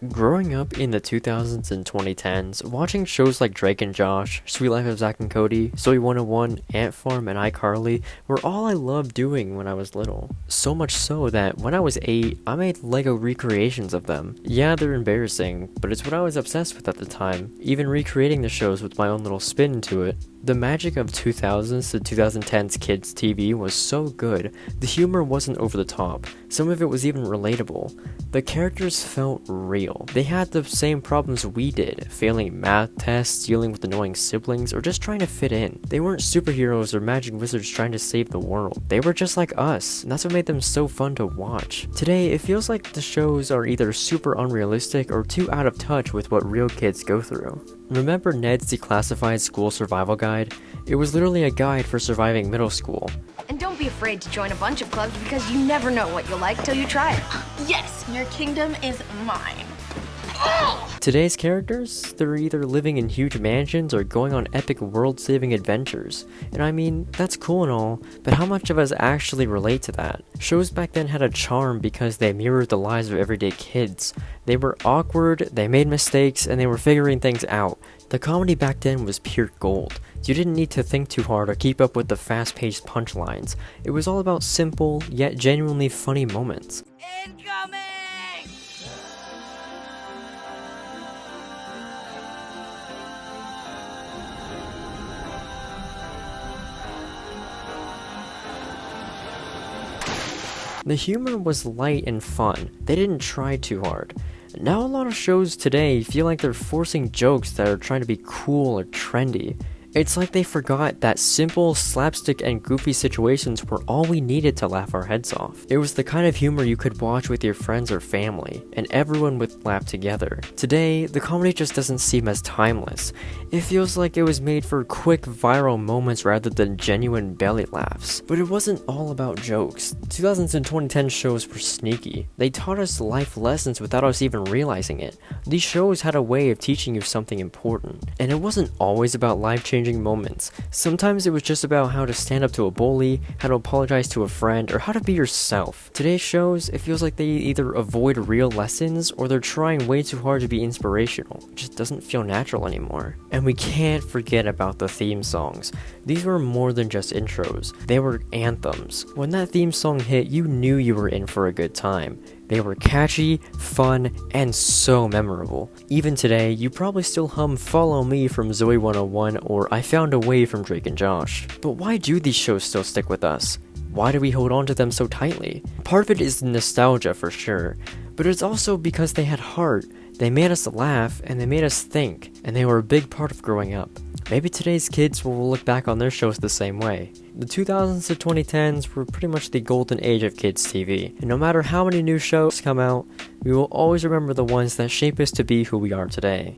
Growing up in the 2000s and 2010s, watching shows like Drake and Josh, Sweet Life of Zack and Cody, Zoe 101, Ant Farm, and iCarly were all I loved doing when I was little. So much so that when I was 8, I made Lego recreations of them. Yeah, they're embarrassing, but it's what I was obsessed with at the time, even recreating the shows with my own little spin to it. The magic of 2000s to 2010s kids TV was so good. The humor wasn't over the top. Some of it was even relatable. The characters felt real. They had the same problems we did, failing math tests, dealing with annoying siblings, or just trying to fit in. They weren't superheroes or magic wizards trying to save the world. They were just like us, and that's what made them so fun to watch. Today, it feels like the shows are either super unrealistic or too out of touch with what real kids go through. Remember Ned's Declassified School Survival Guide? It was literally a guide for surviving middle school. And don't be afraid to join a bunch of clubs because you never know what you'll like till you try it. Yes, your kingdom is mine. Today's characters, they're either living in huge mansions or going on epic world-saving adventures. And I mean, that's cool and all, but how much of us actually relate to that? Shows back then had a charm because they mirrored the lives of everyday kids. They were awkward, they made mistakes, and they were figuring things out. The comedy back then was pure gold. You didn't need to think too hard or keep up with the fast-paced punchlines. It was all about simple, yet genuinely funny moments. Incoming! The humor was light and fun. They didn't try too hard. Now a lot of shows today feel like they're forcing jokes that are trying to be cool or trendy. It's like they forgot that simple, slapstick, and goofy situations were all we needed to laugh our heads off. It was the kind of humor you could watch with your friends or family, and everyone would laugh together. Today, the comedy just doesn't seem as timeless. It feels like it was made for quick, viral moments rather than genuine belly laughs. But it wasn't all about jokes. 2000s and 2010 shows were sneaky. They taught us life lessons without us even realizing it. These shows had a way of teaching you something important. And it wasn't always about life-changing moments. Sometimes it was just about how to stand up to a bully, how to apologize to a friend, or how to be yourself. Today's shows, it feels like they either avoid real lessons or they're trying way too hard to be inspirational. It just doesn't feel natural anymore. And we can't forget about the theme songs. These were more than just intros. They were anthems. When that theme song hit, you knew you were in for a good time. They were catchy, fun, and so memorable. Even today, you probably still hum Follow Me from Zoe 101 or I Found a Way from Drake and Josh. But why do these shows still stick with us? Why do we hold on to them so tightly? Part of it is nostalgia for sure, but it's also because they had heart. They made us laugh, and they made us think, and they were a big part of growing up. Maybe today's kids will look back on their shows the same way. The 2000s to 2010s were pretty much the golden age of kids TV, and no matter how many new shows come out, we will always remember the ones that shape us to be who we are today.